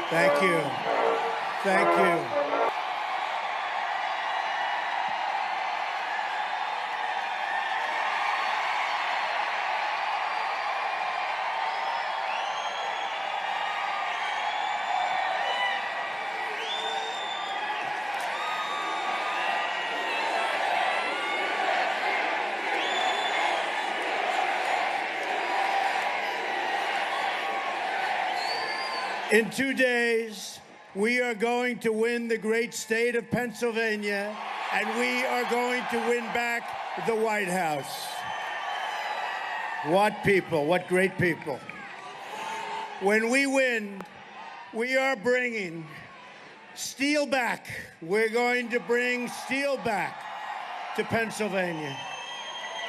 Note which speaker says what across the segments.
Speaker 1: Thank you. Thank you. In 2 days, we are going to win the great state of Pennsylvania, and we are going to win back the White House. What people, what great people. When we win, we are bringing steel back. We're going to bring steel back to Pennsylvania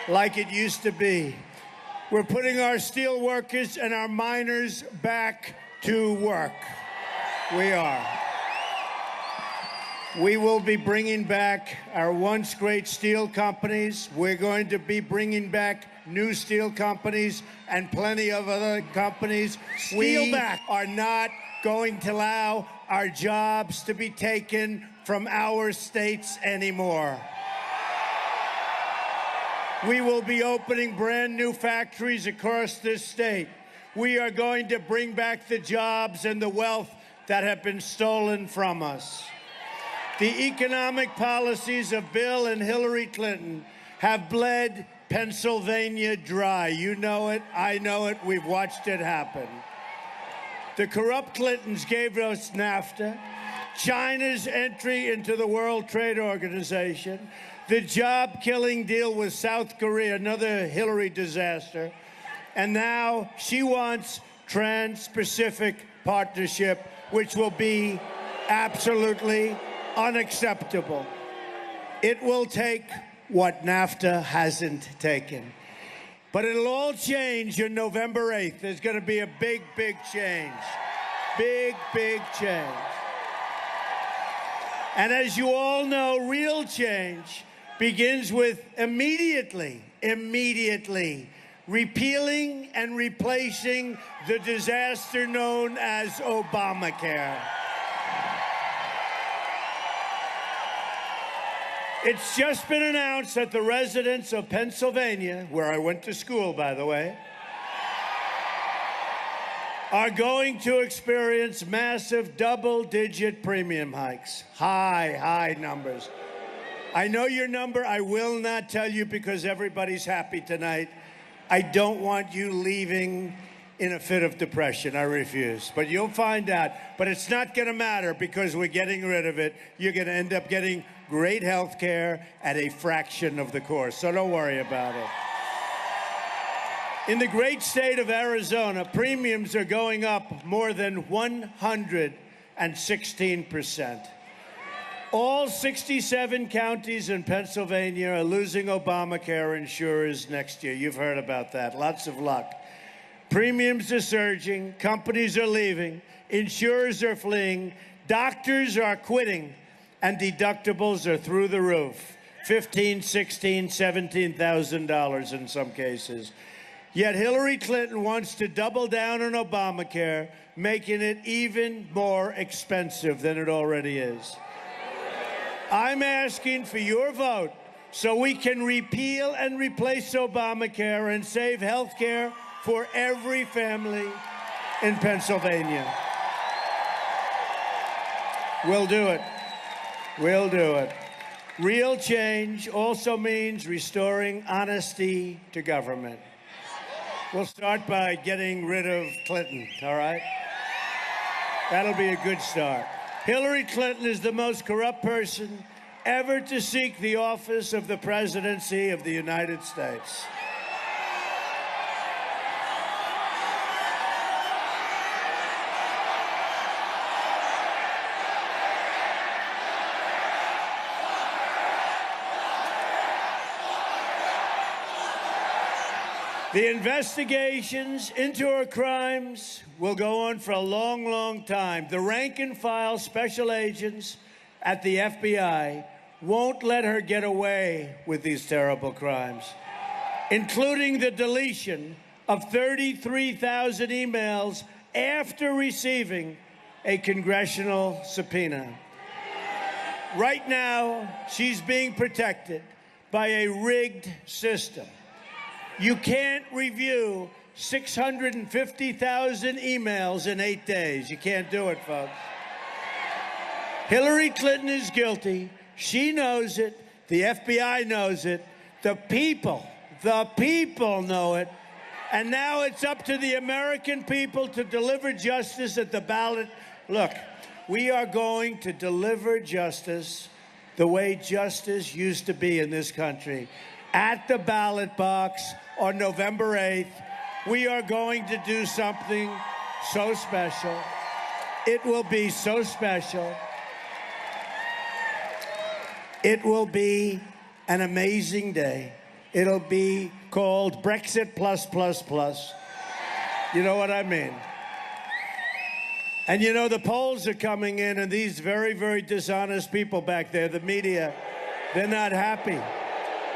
Speaker 1: like it used to be. We're putting our steel workers and our miners back to work. We are. We will be bringing back our once great steel companies. We're going to be bringing back new steel companies and plenty of other companies. We are not going to allow our jobs to be taken from our states anymore. We will be opening brand new factories across this state. We are going to bring back the jobs and the wealth that have been stolen from us. The economic policies of Bill and Hillary Clinton have bled Pennsylvania dry. You know it, I know it, we've watched it happen. The corrupt Clintons gave us NAFTA, China's entry into the World Trade Organization, the job-killing deal with South Korea, another Hillary disaster, and now she wants Trans-Pacific Partnership, which will be absolutely unacceptable. It will take what NAFTA hasn't taken. But it'll all change on November 8th. There's going to be a big, big change. Big, big change. And as you all know, real change begins with immediately repealing and replacing the disaster known as Obamacare. It's just been announced that the residents of Pennsylvania, where I went to school, by the way, are going to experience massive double-digit premium hikes. High numbers. I know your number. I will not tell you because everybody's happy tonight. I don't want you leaving in a fit of depression. I refuse. But you'll find out. But it's not going to matter because we're getting rid of it. You're going to end up getting great health care at a fraction of the cost. So don't worry about it. In the great state of Arizona, premiums are going up more than 116%. All 67 counties in Pennsylvania are losing Obamacare insurers next year. You've heard about that. Lots of luck. Premiums are surging. Companies are leaving. Insurers are fleeing. Doctors are quitting. And deductibles are through the roof. $15,000, $16,000, $17,000 in some cases. Yet Hillary Clinton wants to double down on Obamacare, making it even more expensive than it already is. I'm asking for your vote so we can repeal and replace Obamacare and save health care for every family in Pennsylvania. We'll do it. We'll do it. Real change also means restoring honesty to government. We'll start by getting rid of Clinton, all right? That'll be a good start. Hillary Clinton is the most corrupt person ever to seek the office of the presidency of the United States. The investigations into her crimes will go on for a long, long time. The rank-and-file special agents at the FBI won't let her get away with these terrible crimes, including the deletion of 33,000 emails after receiving a congressional subpoena. Right now, she's being protected by a rigged system. You can't review 650,000 emails in 8 days. You can't do it, folks. Hillary Clinton is guilty. She knows it. The FBI knows it. The people know it. And now it's up to the American people to deliver justice at the ballot. Look, we are going to deliver justice the way justice used to be in this country. At the ballot box on November 8th, we are going to do something so special. It will be so special. It will be an amazing day. It'll be called Brexit +++. You know what I mean? And you know, the polls are coming in, and these very, very dishonest people back there, the media, they're not happy.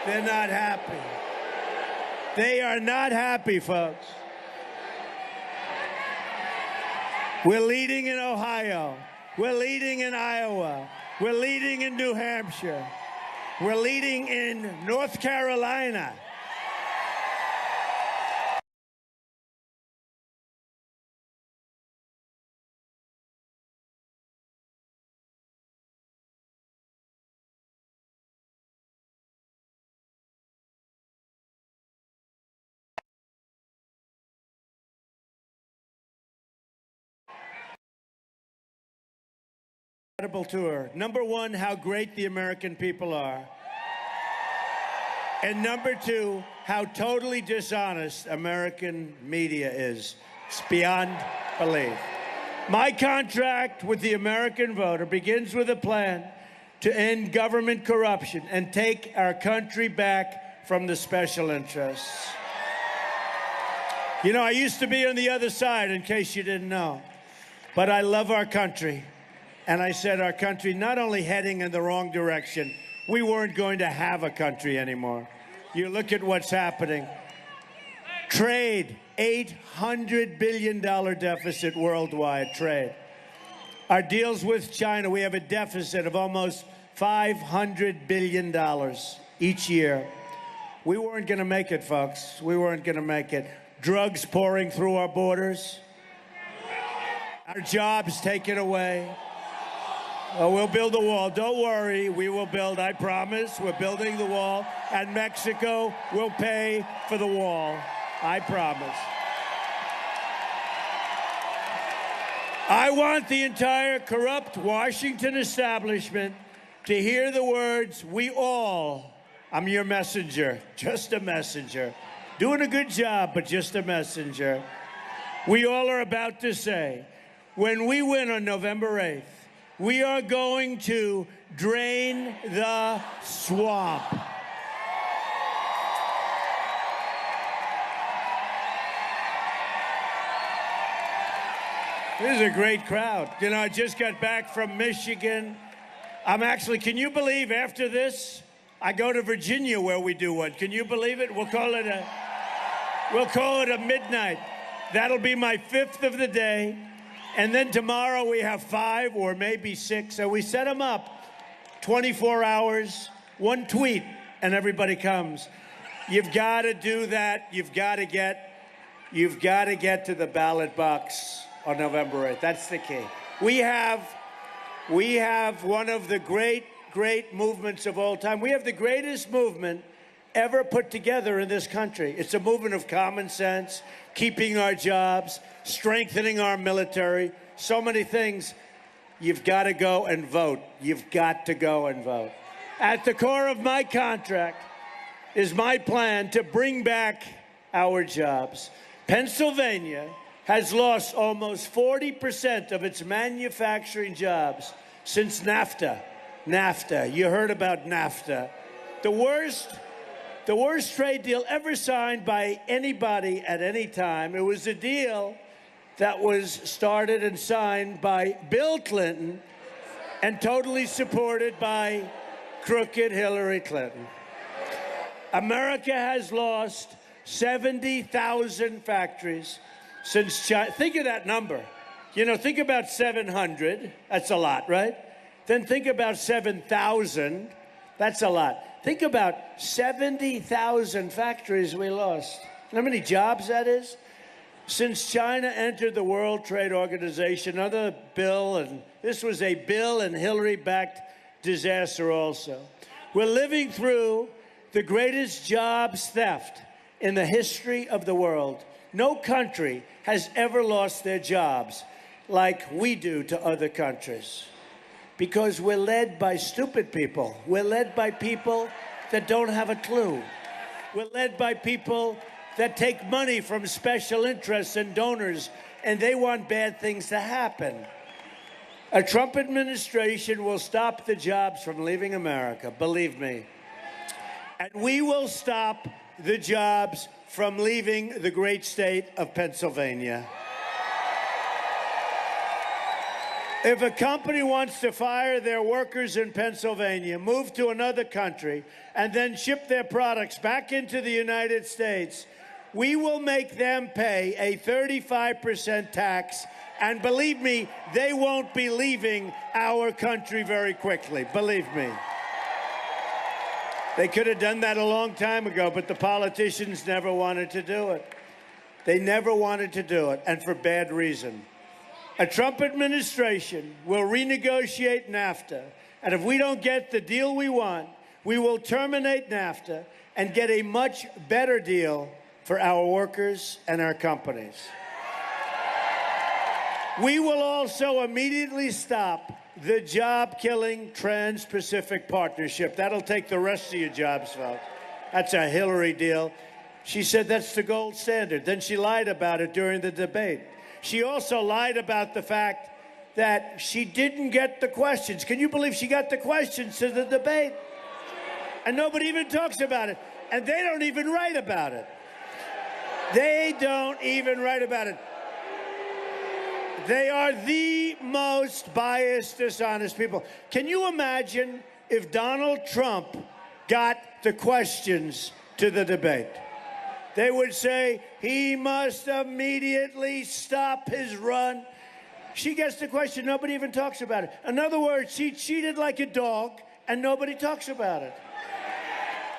Speaker 1: They're not happy. They are not happy, folks. We're leading in Ohio. We're leading in Iowa. We're leading in New Hampshire. We're leading in North Carolina. Incredible tour. Number one, how great the American people are. And number two, how totally dishonest American media is. It's beyond belief. My contract with the American voter begins with a plan to end government corruption and take our country back from the special interests. You know, I used to be on the other side, in case you didn't know. But I love our country. And I said our country not only heading in the wrong direction, we weren't going to have a country anymore. You look at what's happening. Trade, $800 billion deficit worldwide trade. Our deals with China, we have a deficit of almost $500 billion each year. We weren't going to make it, folks. We weren't going to make it. Drugs pouring through our borders. Our jobs taken away. Oh, we'll build the wall. Don't worry. We will build. I promise. We're building the wall. And Mexico will pay for the wall. I promise. I want the entire corrupt Washington establishment to hear the words, we all, I'm your messenger, just a messenger. Doing a good job, but just a messenger. We all are about to say, when we win on November 8th, we are going to drain the swamp. This is a great crowd. You know, I just got back from Michigan. I'm actually, can you believe after this, I go to Virginia where we do one. Can you believe it? We'll call it a midnight. That'll be my 5th of the day. And then tomorrow we have 5 or maybe 6. So we set them up 24 hours, one tweet, and everybody comes. You've got to do that. You've got to get to the ballot box on November 8th. That's the key. We have one of the great movements of all time. We have the greatest movement ever put together in this country. It's a movement of common sense, keeping our jobs, strengthening our military, so many things. You've got to go and vote. You've got to go and vote. At the core of my contract is my plan to bring back our jobs. Pennsylvania has lost almost 40% of its manufacturing jobs since NAFTA. NAFTA. You heard about NAFTA. The The worst trade deal ever signed by anybody at any time. It was a deal that was started and signed by Bill Clinton and totally supported by crooked Hillary Clinton. America has lost 70,000 factories since China. Think of that number. You know, think about 700. That's a lot, right? Then think about 7,000. That's a lot. Think about 70,000 factories we lost. You know how many jobs that is? Since China entered the World Trade Organization, another Bill, and this was a Bill and Hillary-backed disaster also. We're living through the greatest jobs theft in the history of the world. No country has ever lost their jobs like we do to other countries. Because we're led by stupid people. We're led by people that don't have a clue. We're led by people that take money from special interests and donors, and they want bad things to happen. A Trump administration will stop the jobs from leaving America, believe me. And we will stop the jobs from leaving the great state of Pennsylvania. If a company wants to fire their workers in Pennsylvania, move to another country, and then ship their products back into the United States, we will make them pay a 35% tax. And believe me, they won't be leaving our country very quickly. Believe me. They could have done that a long time ago, but the politicians never wanted to do it. They never wanted to do it, and for bad reason. A Trump administration will renegotiate NAFTA, and if we don't get the deal we want, we will terminate NAFTA and get a much better deal for our workers and our companies. We will also immediately stop the job-killing Trans-Pacific Partnership. That'll take the rest of your jobs, folks. That's a Hillary deal. She said that's the gold standard. Then she lied about it during the debate. She also lied about the fact that she didn't get the questions. Can you believe she got the questions to the debate? And nobody even talks about it. And they don't even write about it. They don't even write about it. They are the most biased, dishonest people. Can you imagine if Donald Trump got the questions to the debate? They would say he must immediately stop his run. She gets the question, nobody even talks about it. In other words, she cheated like a dog, and nobody talks about it.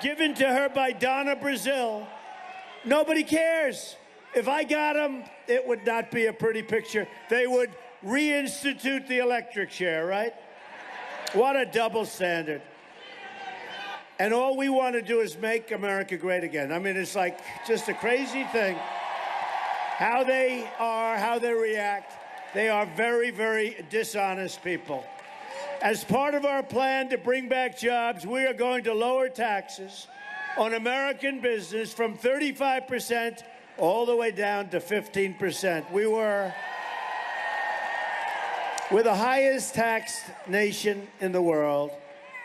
Speaker 1: Given to her by Donna Brazil, nobody cares. If I got him, it would not be a pretty picture. They would reinstitute the electric chair, right? What a double standard. And all we want to do is make America great again. I mean, it's like just a crazy thing. How they are, how they react. They are very, very dishonest people. As part of our plan to bring back jobs, we are going to lower taxes on American business from 35% all the way down to 15%. We're the highest taxed nation in the world.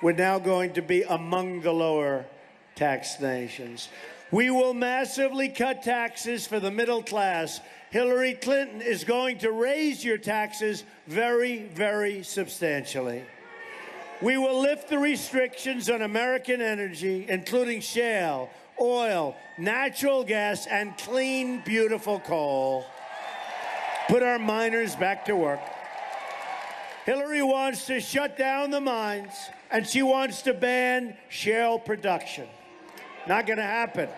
Speaker 1: We're now going to be among the lower taxed nations. We will massively cut taxes for the middle class. Hillary Clinton is going to raise your taxes very, very substantially. We will lift the restrictions on American energy, including shale, oil, natural gas, and clean, beautiful coal. Put our miners back to work. Hillary wants to shut down the mines, and she wants to ban shale production. Not going to happen.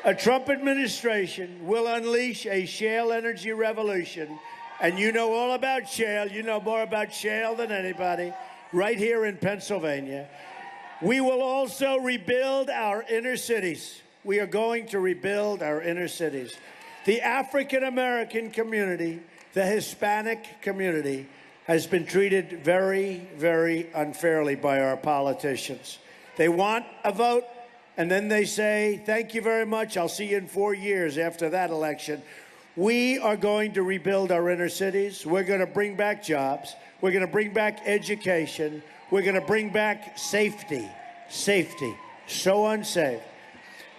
Speaker 1: A Trump administration will unleash a shale energy revolution, and you know all about shale. You know more about shale than anybody, right here in Pennsylvania. We will also rebuild our inner cities. We are going to rebuild our inner cities. The African-American community, the Hispanic community, has been treated very, very unfairly by our politicians. They want a vote, and then they say, thank you very much, I'll see you in 4 years after that election. We are going to rebuild our inner cities. We're going to bring back jobs. We're going to bring back education. We're going to bring back safety. Safety. So unsafe.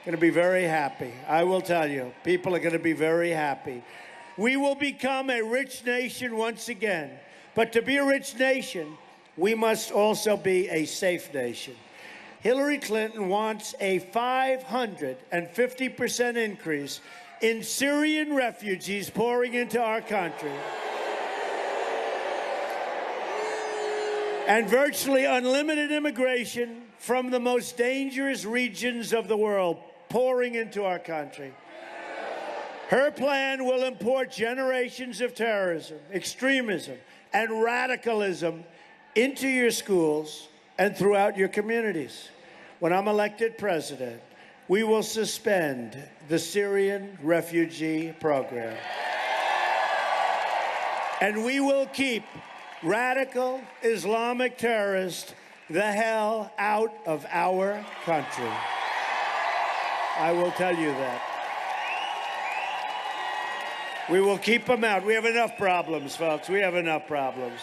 Speaker 1: going to be very happy. I will tell you, people are going to be very happy. We will become a rich nation once again. But to be a rich nation, we must also be a safe nation. Hillary Clinton wants a 550% increase in Syrian refugees pouring into our country, and virtually unlimited immigration from the most dangerous regions of the world pouring into our country. Her plan will import generations of terrorism, extremism, and radicalism into your schools and throughout your communities. When I'm elected president, we will suspend the Syrian refugee program. And we will keep radical Islamic terrorists the hell out of our country. I will tell you that. We will keep them out. We have enough problems, folks. We have enough problems.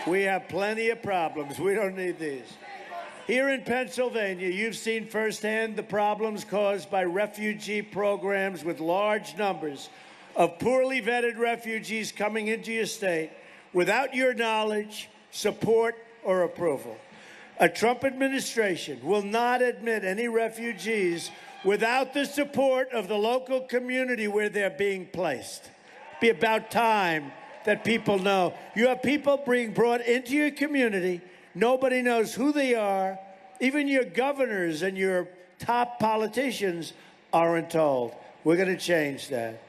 Speaker 1: We have plenty of problems. We don't need these. Here in Pennsylvania, you've seen firsthand the problems caused by refugee programs with large numbers of poorly vetted refugees coming into your state without your knowledge, support, or approval. A Trump administration will not admit any refugees without the support of the local community where they're being placed. It'd be about time that people know. You have people being brought into your community. Nobody knows who they are. Even your governors and your top politicians aren't told. We're going to change that.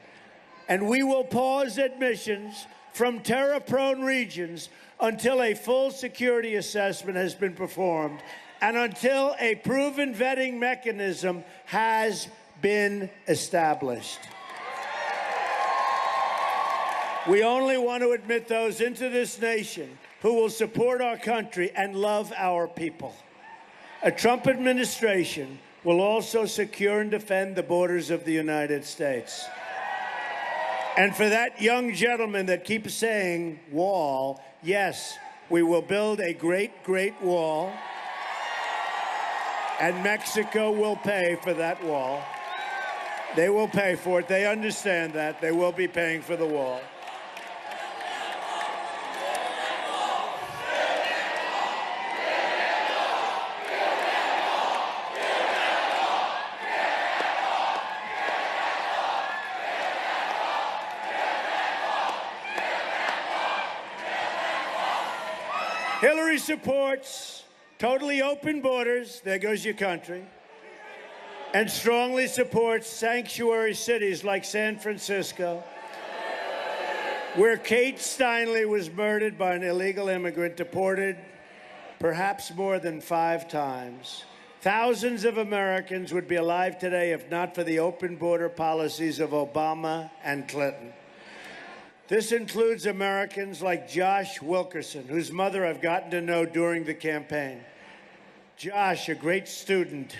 Speaker 1: And we will pause admissions from terror-prone regions until a full security assessment has been performed and until a proven vetting mechanism has been established. We only want to admit those into this nation who will support our country and love our people. A Trump administration will also secure and defend the borders of the United States. And for that young gentleman that keeps saying wall, yes, we will build a great, great wall. And Mexico will pay for that wall. They will pay for it. They understand that. They will be paying for the wall. Hillary supports totally open borders, there goes your country, and strongly supports sanctuary cities like San Francisco, where Kate Steinle was murdered by an illegal immigrant, deported perhaps more than 5 times. Thousands of Americans would be alive today if not for the open border policies of Obama and Clinton. This includes Americans like Josh Wilkerson, whose mother I've gotten to know during the campaign. Josh, a great student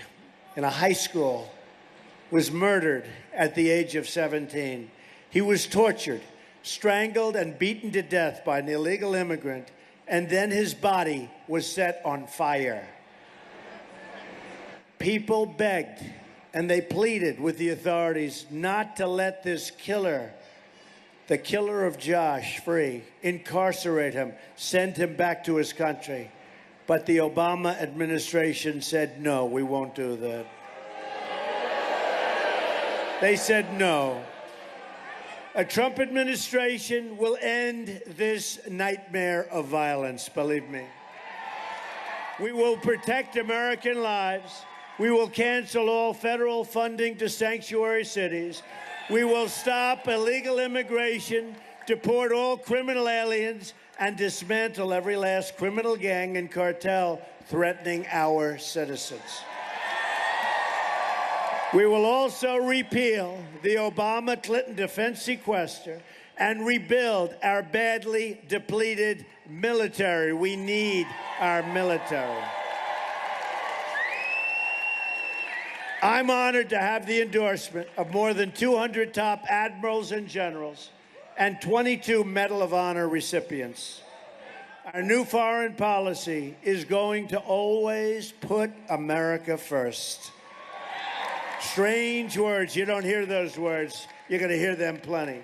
Speaker 1: in a high school, was murdered at the age of 17. He was tortured, strangled, and beaten to death by an illegal immigrant, and then his body was set on fire. People begged and they pleaded with the authorities not to let this killer, the killer of Josh, free, incarcerate him, send him back to his country. But the Obama administration said, no, we won't do that. They said no. A Trump administration will end this nightmare of violence, believe me. We will protect American lives. We will cancel all federal funding to sanctuary cities. We will stop illegal immigration, deport all criminal aliens, and dismantle every last criminal gang and cartel threatening our citizens. We will also repeal the Obama-Clinton defense sequester and rebuild our badly depleted military. We need our military. I'm honored to have the endorsement of more than 200 top admirals and generals and 22 Medal of Honor recipients. Our new foreign policy is going to always put America first. Strange words. You don't hear those words. You're going to hear them plenty.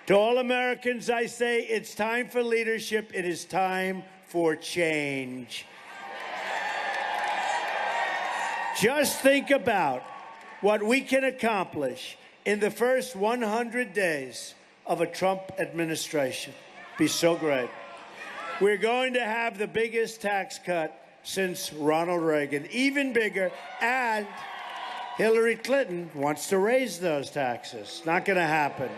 Speaker 1: To all Americans, I say it's time for leadership. It is time for change. Just think about what we can accomplish in the first 100 days of a Trump administration. Be so great. We're going to have the biggest tax cut since Ronald Reagan, even bigger, and Hillary Clinton wants to raise those taxes. Not going to happen.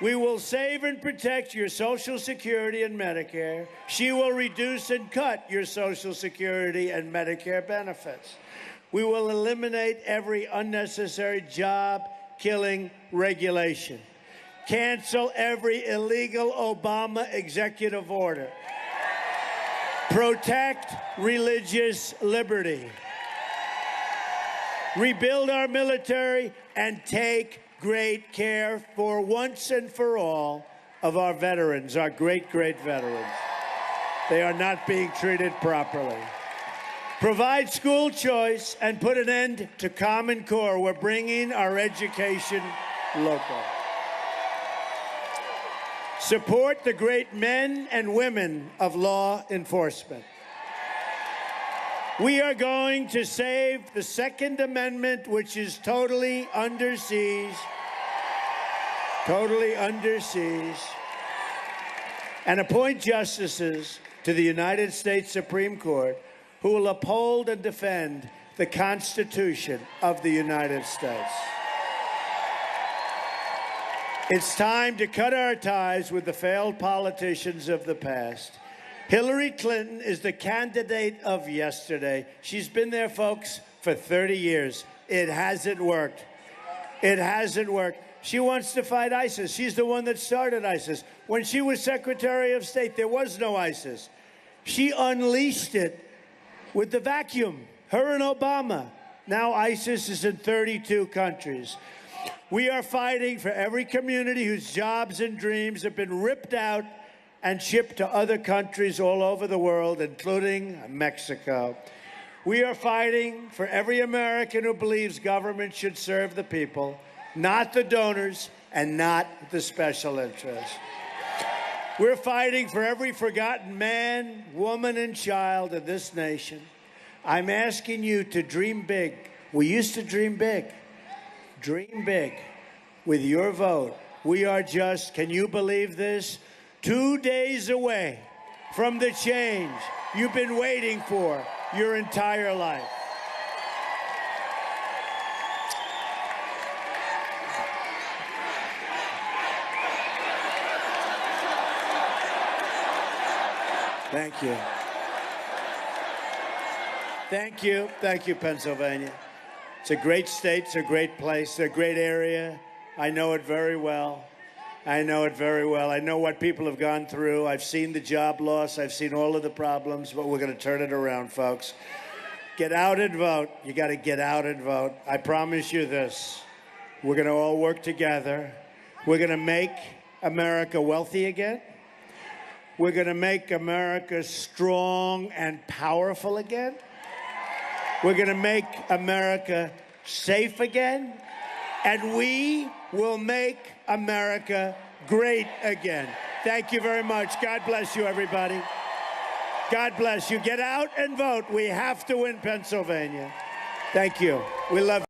Speaker 1: We will save and protect your Social Security and Medicare. She will reduce and cut your Social Security and Medicare benefits. We will eliminate every unnecessary job-killing regulation. Cancel every illegal Obama executive order. Protect religious liberty. Rebuild our military and take great care for once and for all of our veterans, our great, great veterans. They are not being treated properly. Provide school choice and put an end to Common Core. We're bringing our education local. Support the great men and women of law enforcement. We are going to save the Second Amendment, which is totally under siege, and appoint justices to the United States Supreme Court who will uphold and defend the Constitution of the United States. It's time to cut our ties with the failed politicians of the past. Hillary Clinton is the candidate of yesterday. She's been there, folks, for 30 years. It hasn't worked. It hasn't worked. She wants to fight ISIS. She's the one that started ISIS. When she was Secretary of State, there was no ISIS. She unleashed it with the vacuum, her and Obama. Now ISIS is in 32 countries. We are fighting for every community whose jobs and dreams have been ripped out and shipped to other countries all over the world, including Mexico. We are fighting for every American who believes government should serve the people, not the donors and not the special interests. We're fighting for every forgotten man, woman, and child in this nation. I'm asking you to dream big. We used to dream big. Dream big with your vote. We are just, can you believe this? 2 days away from the change you've been waiting for your entire life. Thank you. Thank you. Thank you, Pennsylvania. It's a great state. It's a great place. It's a great area. I know it very well. I know it very well. I know what people have gone through. I've seen the job loss. I've seen all of the problems, but we're going to turn it around, folks. Get out and vote. You got to get out and vote. I promise you this. We're going to all work together. We're going to make America wealthy again. We're going to make America strong and powerful again. We're going to make America safe again. And we will make America great again. Thank you very much. God bless you, everybody. God bless you. Get out and vote. We have to win Pennsylvania. Thank you. We love you.